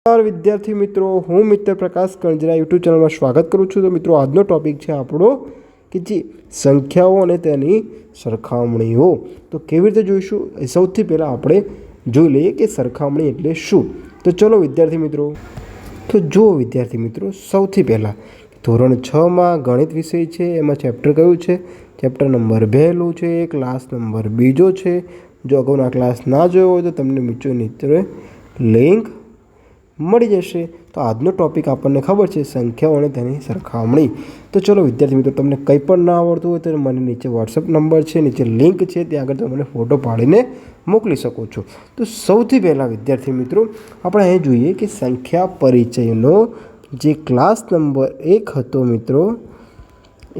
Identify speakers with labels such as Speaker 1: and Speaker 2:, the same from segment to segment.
Speaker 1: વિદ્યાર્થી મિત્રો, હું મિત્ર પ્રકાશ કંજરા યુટ્યુબ ચેનલમાં સ્વાગત કરું છું. તો મિત્રો, આજનો ટોપિક છે આપણો કે જે સંખ્યાઓ અને તેની સરખામણીઓ. તો કેવી રીતે જોઈશું એ સૌથી પહેલાં આપણે જોઈ લઈએ કે સરખામણી એટલે શું. તો ચલો વિદ્યાર્થી મિત્રો, તો જો વિદ્યાર્થી મિત્રો, સૌથી પહેલાં ધોરણ 6માં ગણિત વિષય છે. એમાં ચેપ્ટર કયું છે? ચેપ્ટર નંબર 2 છે, ક્લાસ નંબર 2 છે. જો અગાઉના ક્લાસ ના જોયો હોય તો તમને નીચે લિંક મળી જશે. તો આજનો ટોપિક આપણને ખબર છે સંખ્યાઓ અને તેની સરખામણી. તો ચલો વિદ્યાર્થી મિત્રો, તમને કંઈ પણ ના આવડતું હોય તો મને નીચે વોટ્સઅપ નંબર છે, નીચે લિંક છે, ત્યાં આગળ તમે મને ફોટો પાડીને મોકલી શકો છો. તો સૌથી પહેલાં વિદ્યાર્થી મિત્રો, આપણે અહીં જોઈએ કે સંખ્યા પરિચયનો જે ક્લાસ નંબર 1 હતો મિત્રો,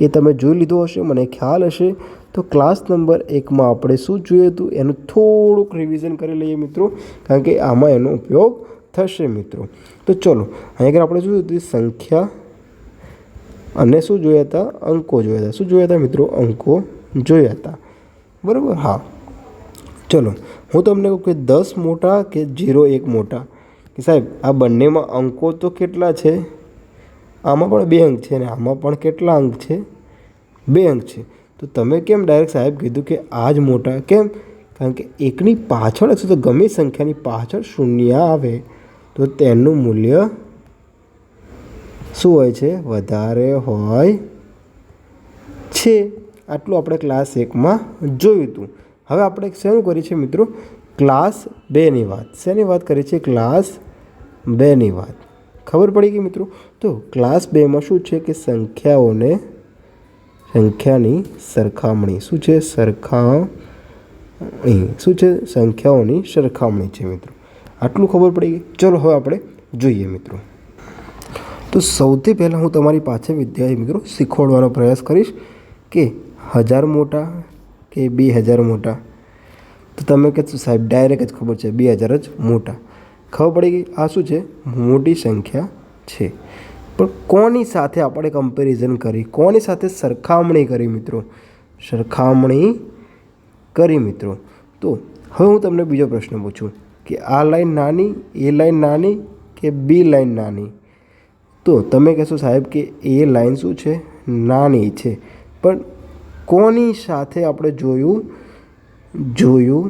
Speaker 1: એ તમે જોઈ લીધો હશે, મને ખ્યાલ હશે. તો ક્લાસ નંબર 1માં આપણે શું જોયું હતું એનું થોડુંક રિવિઝન કરી લઈએ મિત્રો, કારણ કે આમાં એનો ઉપયોગ થશે મિત્રો. તો ચલો, અહીં આગળ આપણે શું હતું? સંખ્યા અને શું જોયા હતા? અંકો જોયા હતા. શું જોયા હતા મિત્રો? અંકો જોયા હતા, બરાબર. હા, ચલો હું તમને કહું કે 10 મોટા કે 0 1 મોટા. કે સાહેબ આ બંનેમાં અંકો તો કેટલા છે? આમાં પણ 2 અંક છે અને આમાં પણ કેટલા અંક છે? 2 અંક છે. તો તમે કેમ ડાયરેક્ટ સાહેબ કીધું કે આ જ મોટા? કેમ? કારણ કે એકની પાછળ હશે તો ગમે સંખ્યાની પાછળ શૂન્ય આવે તો તેનું મૂલ્ય શું હોય છે? વધારે હોય છે. આટલું આપણે ક્લાસ 1માં જોયું હતું. હવે આપણે શેનું કરીએ છીએ મિત્રો? ક્લાસ 2ની વાત. શેની વાત કરીએ છીએ? ક્લાસ 2ની વાત. ખબર પડી ગઈ મિત્રો? તો ક્લાસ 2માં શું છે કે સંખ્યાની સરખામણી. શું છે? શું છે? સંખ્યાઓની સરખામણી છે મિત્રો. આટલું ખબર પડી ગઈ. ચલો હવે આપણે જોઈએ મિત્રો. તો સૌથી પહેલાં હું તમારી પાસે વિદ્યાર્થી મિત્રો શીખવાડવાનો પ્રયાસ કરીશ કે 1000 મોટા કે 2000 મોટા. તો તમે કહેશો સાહેબ ડાયરેક્ટ જ ખબર છે 2000 જ મોટા. ખબર પડી ગઈ. આ શું છે? મોટી સંખ્યા છે. પણ કોની સાથે આપણે કમ્પેરિઝન કરી? કોની સાથે સરખામણી કરી મિત્રો? સરખામણી કરી મિત્રો. તો હવે હું તમને બીજો પ્રશ્ન પૂછું કે આ લાઈન નાની, એ લાઈન નાની કે બી લાઈન નાની? તો તમે કહેશો સાહેબ કે એ લાઈન શું છે? નાની છે. પણ કોની સાથે આપણે જોયું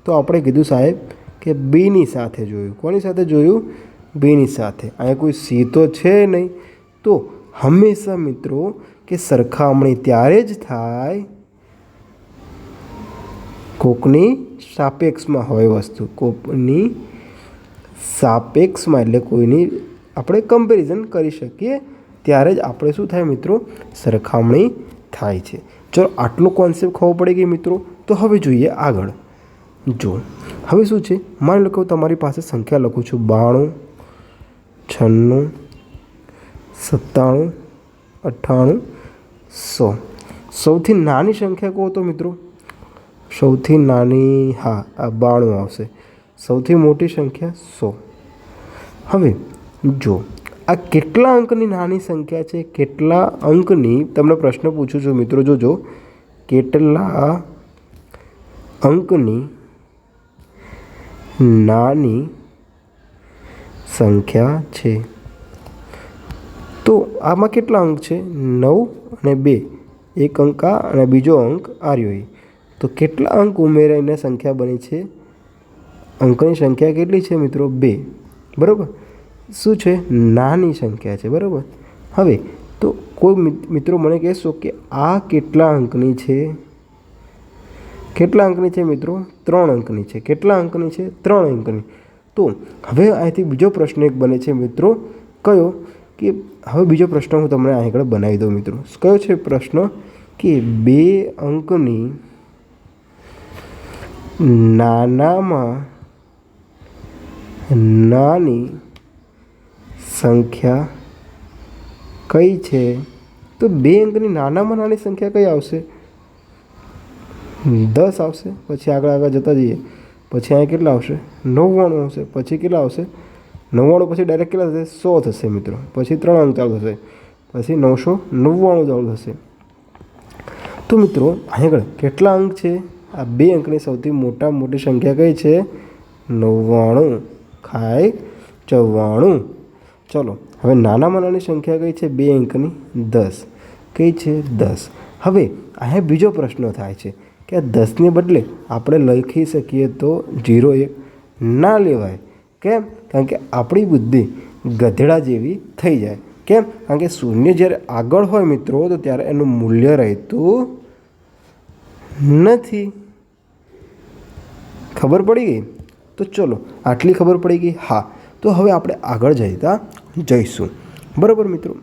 Speaker 1: તો આપણે કીધું સાહેબ કે બીની સાથે જોયું. કોની સાથે જોયું? બીની સાથે. અહીંયા કોઈ સી તો છે નહીં. તો હંમેશા મિત્રો કે સરખામણી ત્યારે જ થાય કોકની સાપેક્ષમાં હોય વસ્તુ. કોકની સાપેક્ષમાં એટલે કોઈની આપણે કમ્પેરિઝન કરી શકીએ ત્યારે જ આપણે શું થાય મિત્રો? સરખામણી થાય છે. ચલો આટલો કોન્સેપ્ટ ખબર પડી ગઈ મિત્રો. તો હવે જોઈએ આગળ. જો હવે શું છે, માની લો કે તમારી પાસે સંખ્યા લખું છું 92 96 97 98 100. સૌથી નાની સંખ્યા કહો તો મિત્રો? સૌથી નાની, હા, આ 92 આવશે. સૌથી મોટી સંખ્યા 100. હવે જો આ કેટલા અંકની નાની સંખ્યા છે? કેટલા અંકની તમને પ્રશ્ન પૂછું છું મિત્રો. જોજો કેટલા અંકની નાની સંખ્યા છે? તો આમાં કેટલા અંક છે? 9 અને 2. એક અંક આ અને બીજો અંક આ રહ્યો. તો કેટલા અંક ઉમેરાઈને સંખ્યા બની છે? અંકની સંખ્યા કેટલી છે મિત્રો? 2. બરાબર. શું છે? નાની સંખ્યા છે. બરાબર. હવે તો કોઈ મિત્રો મને કહેશો કે આ કેટલા અંકની છે? કેટલા અંકની છે મિત્રો? 3 અંકની છે. કેટલા અંકની છે? 3 અંકની. તો હવે અહીંથી બીજો પ્રશ્ન એક બને છે મિત્રો. કયો? કે હવે બીજો પ્રશ્ન હું તમને અહીં આગળ બનાવી દઉં મિત્રો. કયો છે પ્રશ્ન? કે 2 અંકની નાનામાં નાની સંખ્યા કઈ છે? તો 2 અંકની નાનામાં નાની સંખ્યા કઈ આવશે? 10 આવશે. પછી આગળ જતા જઈએ. પછી અહીંયા કેટલા આવશે? 99 આવશે. પછી કેટલા આવશે? 99 પછી ડાયરેક્ટ કેટલા થશે? 100 થશે મિત્રો. પછી 3 અંક ચાલુ થશે. પછી 999 ચાલુ થશે. તો મિત્રો અહીં આગળ કેટલા અંક છે? આ 2 અંકની સૌથી મોટી સંખ્યા કઈ છે? 99. ખાય 94. ચલો હવે નાનામાં નાની સંખ્યા કઈ છે? 2 અંકની 10. કઈ છે? 10. હવે અહીંયા બીજો પ્રશ્ન થાય છે કે આ 10ને બદલે આપણે લખી શકીએ તો 01. ના લેવાય. કેમ? કારણ કે આપણી બુદ્ધિ ગધેડા જેવી થઈ જાય. કેમ? કારણ કે શૂન્ય જ્યારે આગળ હોય મિત્રો તો ત્યારે એનું મૂલ્ય રહેતું નથી. ખબર પડી ગઈ? તો ચલો આટલી ખબર પડી ગઈ. હા, તો હવે આપણે આગળ જઈશું. બરાબર મિત્રો?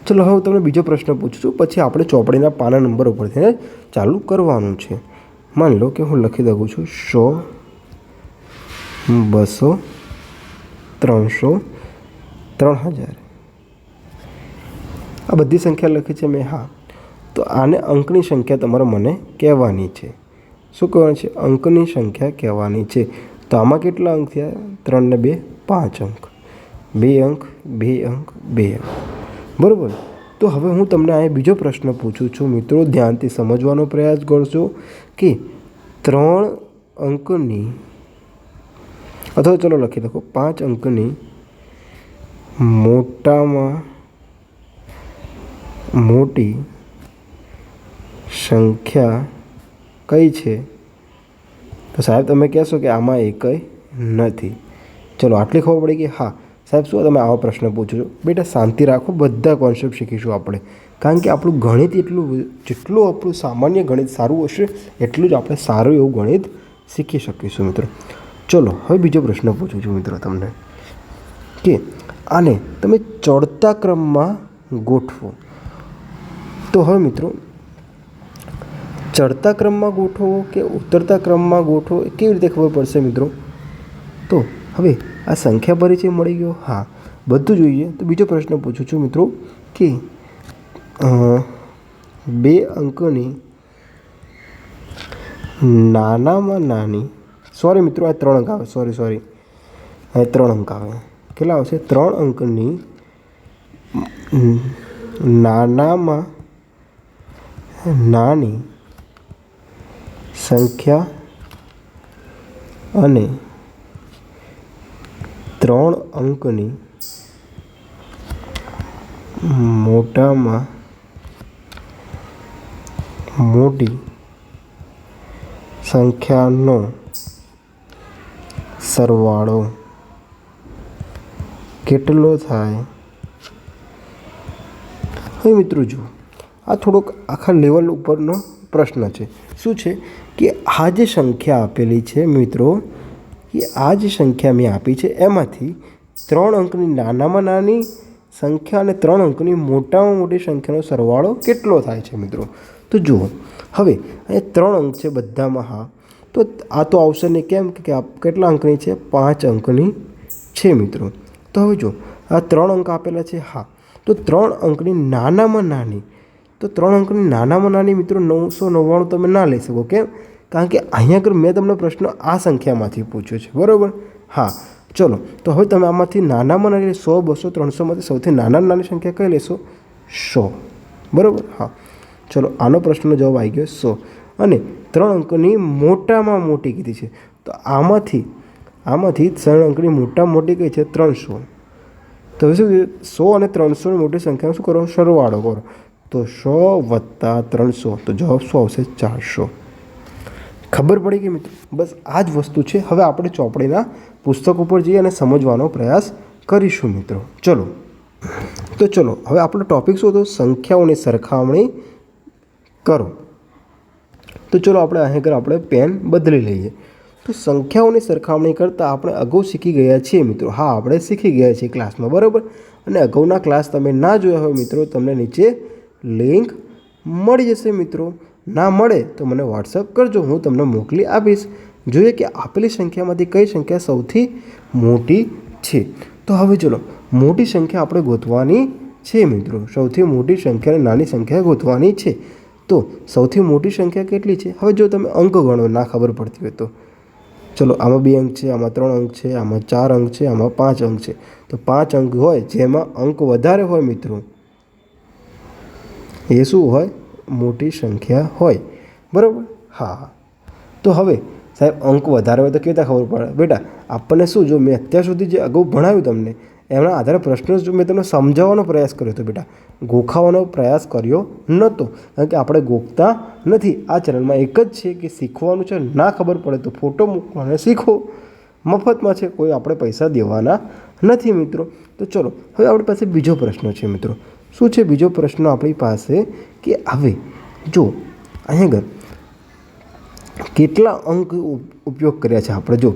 Speaker 1: ચલો હવે હું તમને બીજો પ્રશ્ન પૂછું છું, પછી આપણે ચોપડીના પાના નંબર ઉપરથી ચાલુ કરવાનું છે. માની લો કે હું લખી દઉં છું 100, 200, 300, 3000. આ બધી સંખ્યા લખી છે મેં. હા, તો આને અંકની સંખ્યા તમારે મને કહેવાની છે. શું કહેવાનું છે? અંકની સંખ્યા કહેવાની છે. તો આમાં કેટલા અંક થયા? 3 ને 2 5 અંક. 2 અંક 2 અંક 2 અંક. બરાબર. તો હવે હું તમને આ બીજો પ્રશ્ન પૂછું છું મિત્રો, ધ્યાનથી સમજવાનો પ્રયાસ કરજો કે 3 અંકની અથવા ચલો લખી લખો 5 અંકની મોટામાં મોટી સંખ્યા કઈ છે? તો સાહેબ તમે કહેશો કે આમાં એકય નથી. ચલો આટલી ખબર પડી ગઈ. હા સાહેબ, શું તમે આવો પ્રશ્ન પૂછો છો? બેટા શાંતિ રાખો, બધા કોન્સેપ્ટ શીખીશું આપણે. કારણ કે આપણું ગણિત જેટલું આપણું સામાન્ય ગણિત સારું હશે એટલું જ આપણે સારું એવું ગણિત શીખી શકીશું મિત્રો. ચલો હવે બીજો પ્રશ્ન પૂછું છું મિત્રો તમને કે આને તમે ચડતા ક્રમમાં ગોઠવો. તો હવે મિત્રો ચડતા ક્રમમાં ગોઠવો કે ઉતરતા ક્રમમાં ગોઠવો એ કેવી રીતે ખબર પડશે મિત્રો? તો હવે આ સંખ્યા પરિચય મળી ગયો. હા, બધું જોઈએ. તો બીજો પ્રશ્ન પૂછું છું મિત્રો કે 2 અંકની નાનામાં નાની, સોરી મિત્રો આ 3 અંક આવે, સોરી આ 3 અંક આવે. કેટલા આવશે? 3 અંકની નાનામાં નાની સંખ્યા અને 3 અંકની મોટામાં મોટી સંખ્યાનો સરવાળો કેટલો થાય? હવે મિત્રો જુઓ, આ થોડોક આખા લેવલ ઉપરનો પ્રશ્ન છે. શું છે કે આ જે સંખ્યા આપેલી છે મિત્રો, કે આ જે સંખ્યા મેં આપી છે એમાંથી 3 અંકની નાનામાં નાની સંખ્યા અને 3 અંકની મોટામાં મોટી સંખ્યાનો સરવાળો કેટલો થાય છે મિત્રો? તો જુઓ, હવે અહીંયા 3 અંક છે બધામાં. હા, તો આ તો આવશે નહીં. કેમ કે કેટલા અંકની છે? 5 અંકની છે મિત્રો. તો હવે જો આ 3 અંક આપેલા છે. હા, તો 3 અંકની નાનામાં નાની, તો 3 અંકની નાનામાં નાની મિત્રો 999 તમે ના લઈ શકો. કેમ? કારણ કે અહીંયા આગળ મેં તમને પ્રશ્ન આ સંખ્યામાંથી પૂછ્યો છે. બરાબર? હા, ચલો તો હવે તમે આમાંથી નાનામાં નાની 100, 200, 300માંથી સૌથી નાની સંખ્યા કઈ લેશો? 100. બરાબર? હા, ચલો આનો પ્રશ્નનો જવાબ આવી ગયો 100. અને 3 અંકની મોટામાં મોટી કીધી છે. તો આમાંથી 3 અંકની મોટામાં મોટી કઈ છે? 300. તો હવે શું 100 અને 300ની મોટી સંખ્યાનો શું કરો? સરવાળો કરો. તો 100 + 300, તો જવાબ શું આવશે? 400. ખબર પડી ગઈ મિત્રો? બસ આ જ વસ્તુ છે. હવે આપણે ચોપડીના પુસ્તક ઉપર જઈએ અને સમજવાનો પ્રયાસ કરીશું મિત્રો. ચલો તો ચલો હવે આપણો ટૉપિક શું હતો? સંખ્યાઓની સરખામણી કરો. તો ચલો આપણે પેન બદલી લઈએ. તો સંખ્યાઓની સરખામણી કરતાં આપણે અગાઉ શીખી ગયા છીએ મિત્રો. હા, આપણે શીખી ગયા છીએ ક્લાસમાં. બરાબર? અને અગાઉના ક્લાસ તમે ના જોયા હોય મિત્રો, તમને નીચે લિંક મળી જશે મિત્રો. ના મળે તો મને વોટ્સઅપ કરજો, હું તમને મોકલી આપીશ. જોઈએ કે આપેલી સંખ્યામાંથી કઈ સંખ્યા સૌથી મોટી છે. તો હવે ચલો મોટી સંખ્યા આપણે ગોતવાની છે મિત્રો. સૌથી મોટી સંખ્યા અને નાની સંખ્યા ગોતવાની છે. તો સૌથી મોટી સંખ્યા કેટલી છે? હવે જો તમે અંક ગણો ના ખબર પડતી હોય તો ચલો આમાં 2 અંક છે, આમાં 3 અંક છે, આમાં 4 અંક છે, આમાં 5 અંક છે. તો 5 અંક હોય જેમાં અંક વધારે હોય મિત્રો, એ શું હોય? મોટી સંખ્યા હોય. બરાબર? હા, તો હવે સાહેબ અંક વધારે હોય તો કેવી રીતે ખબર પડે? બેટા આપણને શું, જો મેં અત્યાર સુધી જે અગાઉ ભણાવ્યું તમને એમના આધારે પ્રશ્નો જો મેં તમને સમજાવવાનો પ્રયાસ કર્યો હતો બેટા, ગોખાવાનો પ્રયાસ કર્યો નહોતો. કારણ કે આપણે ગોખતા નથી. આ ચેનલમાં એક જ છે કે શીખવાનું છે. ના ખબર પડે તો ફોટો મૂકો અને શીખો. મફતમાં છે, કોઈ આપણે પૈસા દેવાના નથી મિત્રો. તો ચલો હવે આપણી પાસે બીજો પ્રશ્ન છે મિત્રો. શું છે બીજો પ્રશ્ન આપણી પાસે? કે હવે જો અહીંયા આગળ કેટલા અંક ઉપયોગ કર્યા છે આપણે? જો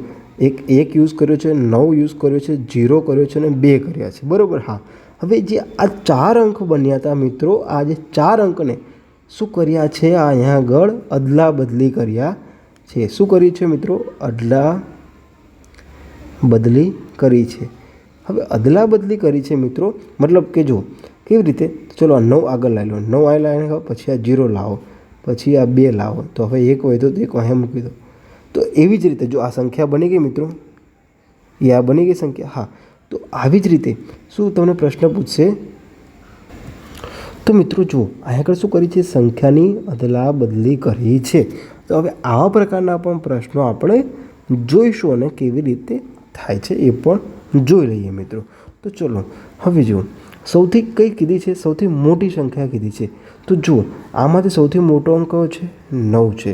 Speaker 1: એક યુઝ કર્યો છે, 9 યુઝ કર્યો છે, 0 કર્યો છે અને 2 કર્યા છે, બરાબર? હા. હવે જે આ 4 અંક બન્યા હતા મિત્રો, આ જે 4 અંકને શું કર્યા છે? આ અહીંયા આગળ અદલા બદલી કર્યા છે. શું કર્યું છે મિત્રો? અદલા બદલી કરી છે. હવે અદલા બદલી કરી છે મિત્રો, મતલબ કે જો કેવી રીતે? ચલો આ 9 આગળ લાવી લો, 9 આ લાવીને પછી આ 0 લાવો, પછી આ 2 લાવો, તો હવે 1 હોય તો 1 અહીંયા મૂકી દો. તો એવી જ રીતે જો આ સંખ્યા બની ગઈ મિત્રો, એ આ બની ગઈ સંખ્યા. હા, તો આવી જ રીતે શું તમને પ્રશ્ન પૂછશે? તો મિત્રો જુઓ અહીંયા આગળ શું કરી છે? સંખ્યાની અદલા બદલી કરી છે. તો હવે આવા પ્રકારના પણ પ્રશ્નો આપણે જોઈશું અને કેવી રીતે થાય છે એ પણ જોઈ લઈએ મિત્રો. તો ચલો હવે જુઓ સૌથી કઈ કીધી છે? સૌથી મોટી સંખ્યા કીધી છે. તો જુઓ આમાંથી સૌથી મોટો અંક કયો છે? 9 છે.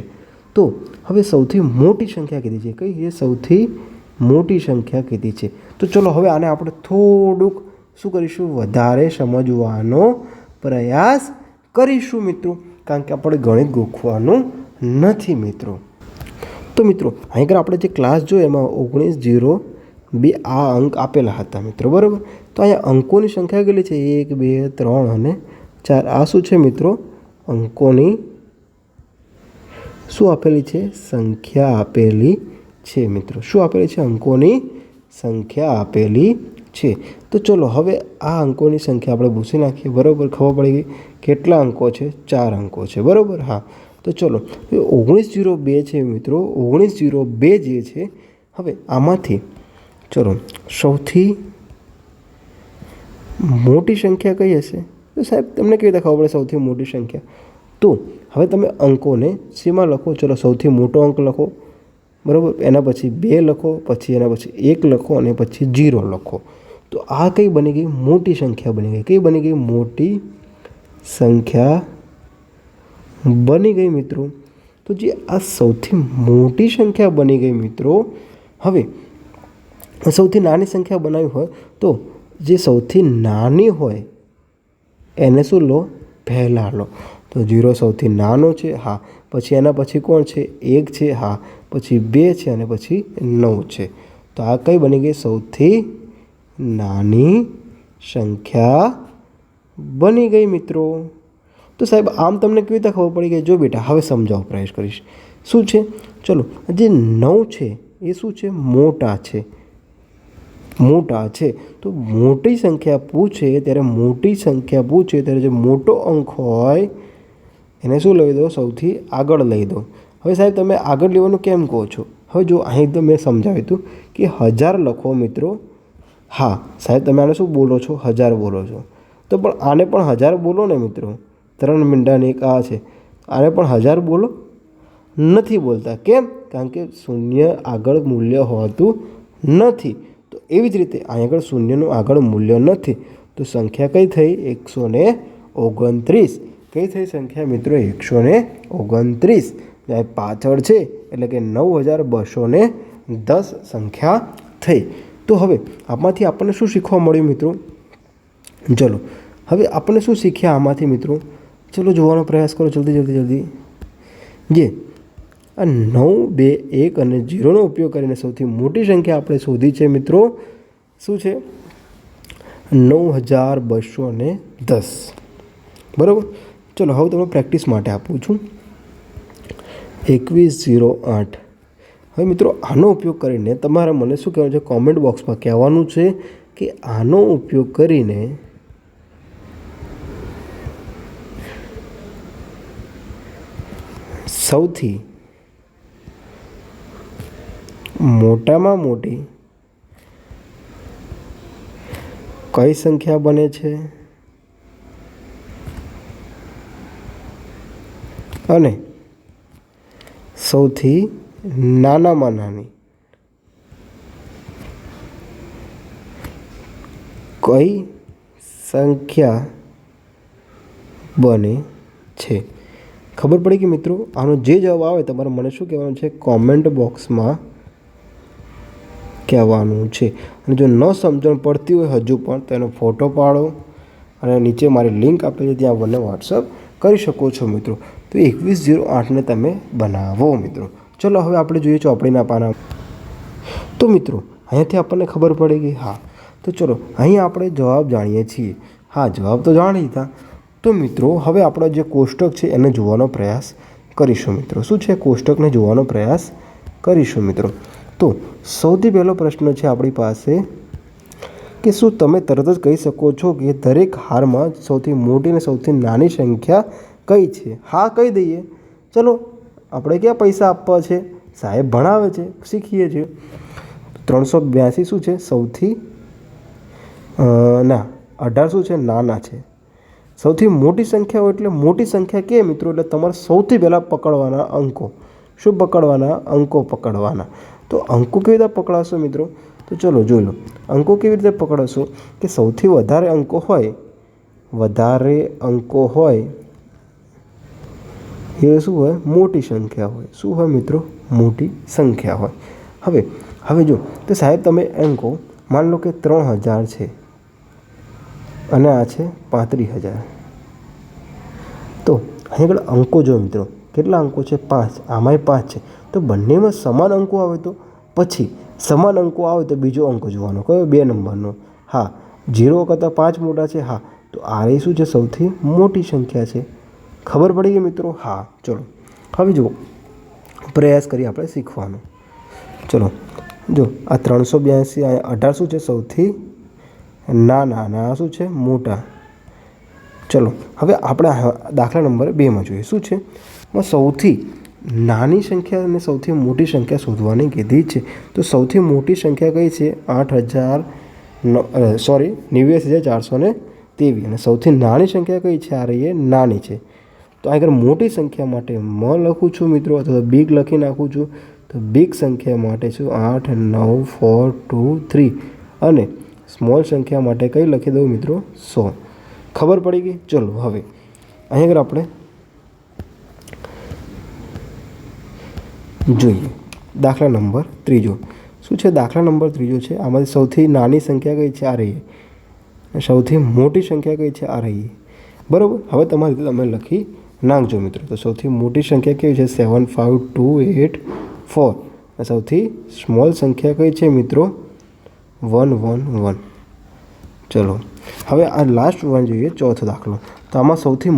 Speaker 1: તો હવે સૌથી મોટી સંખ્યા કીધી છે. કઈ છે? સૌથી મોટી સંખ્યા કીધી છે. તો ચલો હવે આને આપણે થોડુંક શું કરીશું? વધારે સમજવાનો પ્રયાસ કરીશું મિત્રો, કારણ કે આપણે ગણિત ગોખવાનું નથી મિત્રો. તો મિત્રો અહીં આપણે જે ક્લાસ જોયો એમાં 1902 આ અંક આપેલા હતા મિત્રો, બરાબર? તો અહીંયા અંકોની સંખ્યા કેટલી છે? 1, 2, 3 અને 4. આ શું છે મિત્રો? અંકોની શું આપેલી છે? સંખ્યા આપેલી છે મિત્રો. શું આપેલી છે? અંકોની સંખ્યા આપેલી છે. તો ચલો હવે આ અંકોની સંખ્યા આપણે ભૂસી નાખીએ, બરાબર? ખબર પડી ગઈ કેટલા અંકો છે? 4 અંકો છે, બરાબર? હા. તો ચલો 1902 છે મિત્રો. 1902 જે છે, હવે આમાંથી ચલો સૌથી મોટી સંખ્યા કઈ હશે? તો સાહેબ તમને કેવી રીતે ખબર પડે સૌથી મોટી સંખ્યા? તો હવે તમે અંકોને શેમાં લખો? ચલો સૌથી મોટો અંક લખો, બરાબર? એના પછી 2 લખો, પછી એના પછી 1 લખો અને પછી 0 લખો. તો આ કઈ બની ગઈ? મોટી સંખ્યા બની ગઈ. કઈ બની ગઈ? મોટી સંખ્યા બની ગઈ મિત્રો. તો જે આ સૌથી મોટી સંખ્યા બની ગઈ મિત્રો, હવે સૌથી નાની સંખ્યા બનાવી હોય તો જે સૌથી નાની હોય એને શું લો? પહેલાં લો. તો 0 સૌથી નાનો છે. હા. પછી એના પછી કોણ છે? 1 છે. હા. પછી 2 છે અને પછી 9 છે. તો આ કઈ બની ગઈ? સૌથી નાની સંખ્યા બની ગઈ મિત્રો. તો સાહેબ આમ તમને કેવી રીતે ખબર પડી ગઈ? જો બેટા હવે સમજાવવાનો પ્રયાસ કરીશ. શું છે? ચલો જે 9 છે એ શું છે? મોટા છે. તો મોટી સંખ્યા પૂછે ત્યારે જે મોટો અંક હોય એને શું લઈ દો? સૌથી આગળ લઈ દો. હવે સાહેબ તમે આગળ લેવાનું કેમ કહો છો? હવે જો અહીં તો મેં સમજાવ્યું હતું કે 1000 લખો મિત્રો. હા સાહેબ તમે આને શું બોલો છો? 1000 બોલો છો. તો પણ આને પણ 1000 બોલો ને મિત્રો. 3 મીંડાની એક આ છે, આને પણ 1000 બોલો. નથી બોલતા. કેમ? કારણ કે શૂન્ય આગળ મૂલ્ય હોતું નથી. તો એવી જ રીતે અહીં આગળ શૂન્યનું આગળ મૂલ્ય નથી. તો સંખ્યા કઈ થઈ? 129. કઈ થઈ સંખ્યા મિત્રો? 129. પાછળ છે એટલે કે 9210 સંખ્યા થઈ. તો હવે આમાંથી આપણને શું શીખવા મળ્યું મિત્રો? ચલો હવે આપણને શું શીખ્યા આમાંથી મિત્રો? ચલો જોવાનો પ્રયાસ કરો જલ્દી. જે આ 9, 2, 1 અને 0નો ઉપયોગ કરીને સૌથી મોટી સંખ્યા આપણે શોધી છે મિત્રો. શું છે? 9210. બરાબર? ચલો હવે તમને પ્રેક્ટિસ માટે આપું છું. 2108. હવે મિત્રો આનો ઉપયોગ કરીને તમારે મને શું કહેવાનું છે? કોમેન્ટ બોક્સમાં કહેવાનું છે કે આનો ઉપયોગ કરીને સૌથી મોટામાં મોટી કઈ સંખ્યા બને છે અને સૌથી નાનામાં નાની કઈ સંખ્યા બને છે? ખબર પડી કે મિત્રો? આનો જે જવાબ આવે તમારે મને શું કહેવાનું છે? કોમેન્ટ બોક્સમાં કહેવાનું છે. અને જો ન સમજણ પડતી હોય હજુ પણ તો એનો ફોટો પાડો અને નીચે મારી લિંક આપેલી છે ત્યાં મને વોટ્સઅપ કરી શકો છો મિત્રો. તો 2108ને તમે બનાવો મિત્રો. ચલો હવે આપણે જોઈએ ચોપડીના પાના. તો મિત્રો અહીંયાથી આપણને ખબર પડી ગઈ. હા, તો ચલો અહીં આપણે જવાબ જાણીએ છીએ. હા, જવાબ તો જાણી લીધા. તો મિત્રો હવે આપણો જે કોષ્ટક છે એને જોવાનો પ્રયાસ કરીશું મિત્રો. શું છે? કોષ્ટકને જોવાનો પ્રયાસ કરીશું મિત્રો. તો સૌથી પહેલો પ્રશ્ન છે આપણી પાસે કે શું તમે તરત જ કહી શકો છો કે દરેક હારમાં સૌથી મોટી અને સૌથી નાની સંખ્યા કઈ છે? હા કહી દઈએ. ચલો, આપણે ક્યાં પૈસા આપવા છે? સાહેબ ભણાવે છે, શીખીએ છીએ. 382 શું છે? સૌથી ના 18 શું છે? નાના છે. સૌથી મોટી સંખ્યા હોય એટલે મોટી સંખ્યા કે મિત્રો એટલે તમારે સૌથી પહેલાં પકડવાના અંકો. શું પકડવાના? અંકો પકડવાના. તો અંકો કેવી રીતે પકડાશો મિત્રો? તો ચલો જોઈ લો. અંકો કેવી રીતે પકડાશો કે સૌથી વધારે અંકો હોય એ શું હોય? મોટી સંખ્યા હોય. શું હોય મિત્રો? મોટી સંખ્યા હોય. હવે જો તો સાહેબ તમે અંકો માન લો કે 3000 છે અને આ છે 35000. તો અહીં આગળ અંકો જો મિત્રો કેટલા અંકો છે? 5. આમાંય 5 છે. તો બંનેમાં સમાન અંકો આવે તો પછી સમાન અંકો આવે તો બીજો અંક જોવાનો. કયો? 2 નંબરનો. હા, 0 કરતાં 5 મોટા છે. હા, તો આ શું છે? સૌથી મોટી સંખ્યા છે. ખબર પડી ગઈ મિત્રો? હા, ચલો હવે જુઓ, પ્રયાસ કરીએ આપણે શીખવાનો. ચલો જો આ 382 આ 18 શું છે? સૌથી નાના અને આ શું છે? મોટા. ચલો હવે આપણે દાખલા નંબર 2માં જોઈએ. શું છે? સૌથી નાની સંખ્યા અને સૌથી મોટી સંખ્યા શોધવાની કીધી છે. તો સૌથી મોટી સંખ્યા કઈ છે? 89,423. અને સૌથી નાની સંખ્યા કઈ છે? આ રહી નાની છે. તો આગળ મોટી સંખ્યા માટે મ લખું છું મિત્રો, અથવા બિગ લખી નાખું છું. તો બિગ સંખ્યા માટે શું? 8, 9, 4, 2, 3. અને સ્મોલ સંખ્યા માટે કઈ લખી દઉં મિત્રો? 100. ખબર પડી ગઈ? ચલો હવે અહીં આગળ આપણે જોઈએ દાખલા નંબર 3. શું છે? દાખલા નંબર 3 છે. આમાંથી સૌથી નાની સંખ્યા કઈ છે? આ રહી. સૌથી મોટી સંખ્યા કઈ છે? આ રહી. બરાબર. હવે તમારી રીતે તમે લખી નાખજો મિત્રો. તો સૌથી મોટી સંખ્યા કેવી છે? 75284. સૌથી સ્મોલ સંખ્યા કઈ છે મિત્રો? 111. ચલો હવે આ લાસ્ટ વન જોઈએ, ચોથો દાખલો. તો આમાં સૌથી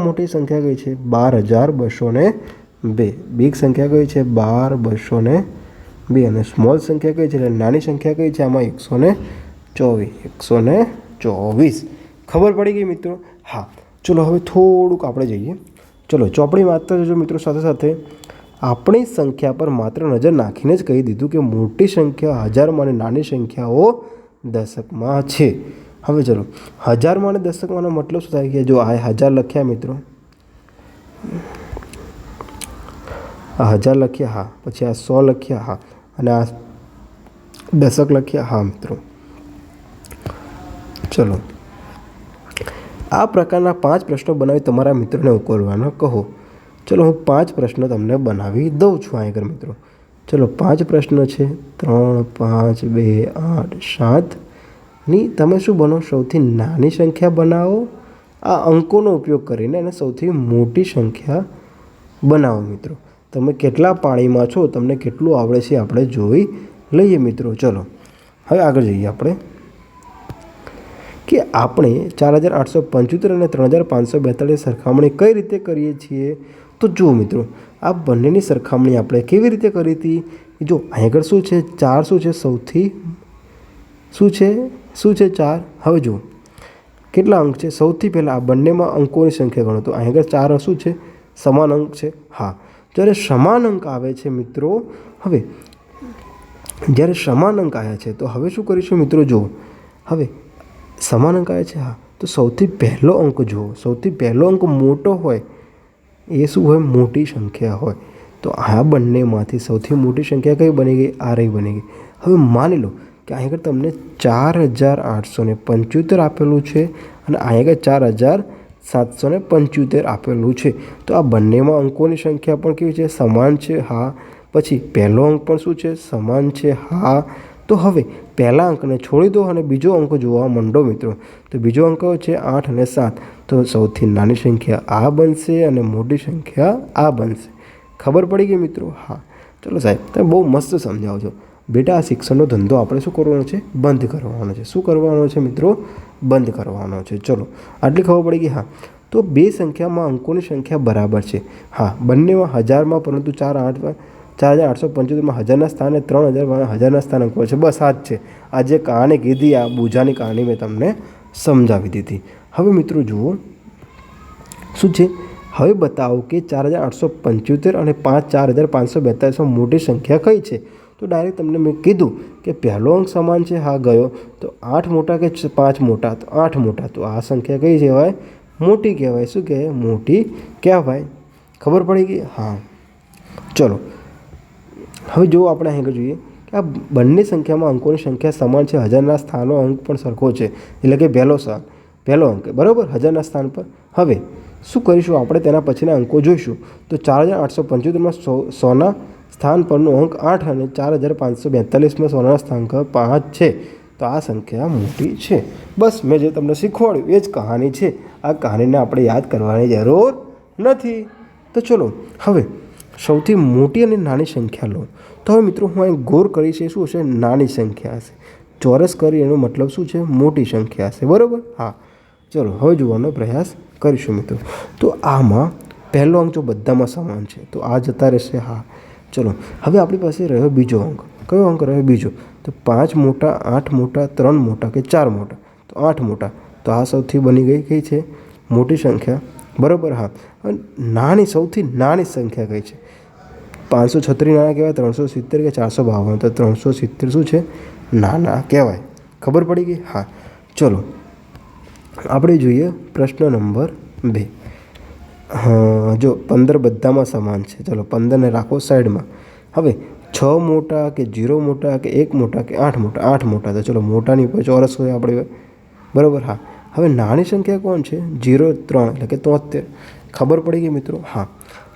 Speaker 1: મોટી સંખ્યા કઈ છે? 12202. બિગ સંખ્યા કઈ છે? 12202. અને સ્મોલ સંખ્યા કઈ છે? એટલે નાની સંખ્યા કઈ છે? આમાં 124. ખબર પડી ગઈ મિત્રો? હા, ચલો હવે થોડુંક આપણે જઈએ. ચલો ચોપડી વાંચતા જજો મિત્રો. સાથે સાથે આપણી સંખ્યા પર માત્ર નજર નાખીને જ કહી દીધું કે મોટી સંખ્યા હજારમાં અને નાની સંખ્યાઓ દશકમાં છે. હવે ચલો હજારમાં અને દશકમાંનો મતલબ શું થાય? કે જો આ 1000 લખ્યા મિત્રો, આ 1000 લખ્યા. હા, પછી આ 100 લખ્યા. હા, અને આ દશક લખ્યા. હા મિત્રો, ચલો આ પ્રકારના 5 પ્રશ્નો બનાવી તમારા મિત્રોને ઉકેલવાના કહો. ચલો હું 5 પ્રશ્નો તમને બનાવી દઉં છું આગળ મિત્રો. ચલો 5 પ્રશ્નો છે. 3, 5, 2, 8, 7 ની તમે શું બનો? સૌથી નાની સંખ્યા બનાવો આ અંકોનો ઉપયોગ કરીને, અને સૌથી મોટી સંખ્યા બનાવો મિત્રો. તમે કેટલા પાણીમાં છો, તમને કેટલું આવડે છે આપણે જોઈ લઈએ મિત્રો. ચલો હવે આગળ જઈએ આપણે કે આપણે 4875 અને 3542 સરખામણી કઈ રીતે કરીએ છીએ. તો જુઓ મિત્રો, આ બંનેની સરખામણી આપણે કેવી રીતે કરી હતી? જો આગળ શું છે? 4 શું છે? સૌથી શું છે? 4. હવે જુઓ કેટલા અંક છે. સૌથી પહેલાં આ બંનેમાં અંકોની સંખ્યા ગણો. તો આગળ 4 શું છે? સમાન અંક છે. હા, જ્યારે સમાન અંક આવે છે મિત્રો, હવે જ્યારે સમાન અંક આવ્યા છે તો હવે શું કરીશું મિત્રો? જુઓ હવે સમાન અંક આવે છે. હા, તો સૌથી પહેલો અંક જુઓ. સૌથી પહેલો અંક મોટો હોય એ શું હોય? મોટી સંખ્યા હોય. તો આ બંનેમાંથી સૌથી મોટી સંખ્યા કઈ બની ગઈ? આ રહી બની ગઈ. હવે માની લો કે અહીં આગળ તમને 4875 આપેલું છે અને અહીં આગળ 4775 આપેલું છે. તો આ બંનેમાં અંકોની સંખ્યા પણ કેવી છે? સમાન છે. હા. પછી પહેલો અંક પણ શું છે? સમાન છે. હા. તો હવે પહેલા અંકને છોડી દો અને બીજો અંક જોવા માંડો મિત્રો. તો બીજો અંક છે 8 અને 7. તો સૌથી નાની સંખ્યા આ બનશે અને મોટી સંખ્યા આ બનશે. ખબર પડી ગઈ મિત્રો? હા. ચલો સાહેબ, તમે બહુ મસ્ત સમજાવો છો. બેટા, આ શિક્ષણનો ધંધો આપણે શું કરવાનો છે? બંધ કરવાનો છે. શું કરવાનો છે મિત્રો? બંધ કરવાનો છે. ચલો, આટલી ખબર પડી ગઈ. હા. તો બે સંખ્યામાં અંકોની સંખ્યા બરાબર છે. હા, બંનેમાં હજારમાં, પરંતુ 4875માં હજારના સ્થાને 3000 હજારના સ્થાને અંકો છે. બસ આ જ છે. આ જે કહાની કીધી, આ બુજાની કહાની મેં તમને સમજાવી દીધી. હવે મિત્રો જુઓ શું છે. હવે બતાવો કે 4875 અને 4542 મોટી સંખ્યા કઈ છે? તો ડાયરેક્ટ તમને મેં કીધું કે પહેલો અંક સમાન છે. હા, ગયો. તો 8 મોટા કે 5 મોટા? તો 8 મોટા. તો આ સંખ્યા કઈ કહેવાય? મોટી કહેવાય. શું કહેવાય? મોટી કહેવાય. ખબર પડી ગઈ? હા. ચલો, હવે જો આપણે અહીં જોઈએ કે આ બંને સંખ્યામાં અંકોની સંખ્યા સમાન છે. હજારના સ્થાનો અંક પણ સરખો છે. એટલે કે પહેલો અંક બરાબર હજારના સ્થાન પર. હવે શું કરીશું આપણે? તેના પછીના અંકો જોઈશું. તો 4875માં 100ના સ્થાન પરનો અંક 8 અને 4542માં 100ના સ્થાન પર 5 છે. તો આ સંખ્યા મોટી છે. બસ મેં જે તમને શીખવાડ્યું એ જ કહાની છે. આ કહાનીને આપણે યાદ કરવાની જરૂર નથી. તો ચલો, હવે સૌથી મોટી અને નાની સંખ્યા લો. તો હવે મિત્રો હું અહીં ગોર કરીશ, એ શું હશે? નાની સંખ્યા હશે. ચોરસ કરી એનો મતલબ શું છે? મોટી સંખ્યા હશે. બરાબર? હા. ચલો, હવે જોવાનો પ્રયાસ કરીશું મિત્રો. તો આમાં પહેલો અંક જો બધામાં સમાન છે તો આ જતા રહેશે. હા. ચલો, હવે આપણી પાસે રહ્યો બીજો અંક. કયો અંક રહ્યો? બીજો. તો 5 મોટા, 8 મોટા, 3 મોટા કે 4 મોટા? તો 8 મોટા. તો આ સૌથી બની ગઈ કઈ છે? મોટી સંખ્યા. બરાબર? હા. નાની, સૌથી નાની સંખ્યા કઈ છે? 536 નાના કહેવાય, 370 કે 452? તો 370 શું છે? નાના કહેવાય. ખબર પડી ગઈ? હા. ચલો, આપણે જોઈએ પ્રશ્ન નંબર 2. જો 15 બધામાં સમાન છે. ચલો, 15ને રાખો સાઈડમાં. હવે 6 મોટા કે 0 મોટા કે 1 મોટા કે 8 મોટા? 8 મોટા. તો ચલો, મોટાની ઉપર ચોરસ હોય આપણે. બરાબર? હા. હવે નાની સંખ્યા કોણ છે? 0, 3 એટલે કે 73. ખબર પડી ગઈ મિત્રો? હા.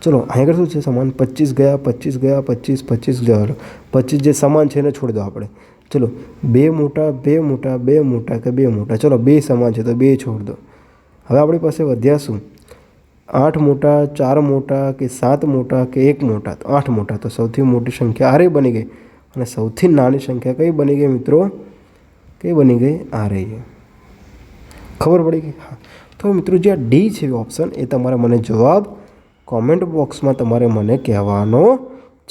Speaker 1: ચલો, અહીં આગળ શું છે? સમાન 25 ગયા, 25 ગયા, 25, 25 ગયા. 25 જે સમાન છે એને છોડી દો આપણે. ચલો, 2 મોટા, 2 મોટા, 2 મોટા કે 2 મોટા? ચલો, 2 સમાન છે તો 2 છોડી દો. હવે આપણી પાસે વધ્યા શું? 8 મોટા, 4 મોટા કે 7 મોટા કે 1 મોટા? તો 8 મોટા. તો સૌથી મોટી સંખ્યા આ બની ગઈ અને સૌથી નાની સંખ્યા કઈ બની ગઈ મિત્રો? કઈ બની ગઈ? આ રહી. ખબર પડી ગઈ? હા. તો મિત્રો જે આ ડી છે ઓપ્શન, એ તમારે મને જવાબ કોમેન્ટ બોક્સમાં તમારે મને કહેવાનો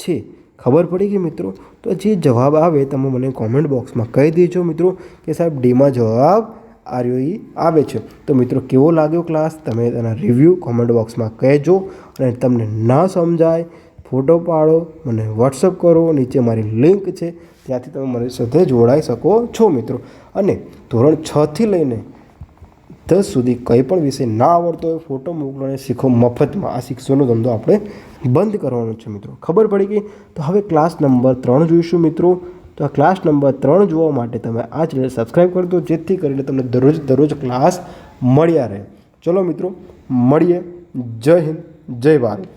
Speaker 1: છે. ખબર પડી ગઈ મિત્રો? તો જે જવાબ આવે તમે મને કોમેન્ટ બોક્સમાં કહી દેજો મિત્રો કે સાહેબ ડીમાં જવાબ આવે છે. તો મિત્રો કેવો લાગ્યો ક્લાસ? તમે તેના રિવ્યૂ કોમેન્ટ બોક્સમાં કહેજો. અને તમને ના સમજાય, ફોટો પાડો, મને વોટ્સઅપ કરો. નીચે મારી લિંક છે, ત્યાંથી તમે મારી સાથે જોડાઈ શકો છો મિત્રો. અને ધોરણ 6થી લઈને 10 સુધી કંઈ પણ વિષય ના આવડતો હોય, ફોટો મોકલો અને શીખો મફતમાં. આ શિક્ષણનો ધંધો આપણે બંધ કરવાનો છે મિત્રો. ખબર પડી ગઈ? તો હવે ક્લાસ નંબર 3 જોઈશું મિત્રો. તો આ ક્લાસ નંબર 3 જોવા માટે તમે આ ચેનલ સબસ્ક્રાઈબ કરી દો, જેથી કરીને તમને દરરોજ ક્લાસ મળ્યા રહે. ચલો મિત્રો, મળીએ. જય હિન્દ, જય ભારત.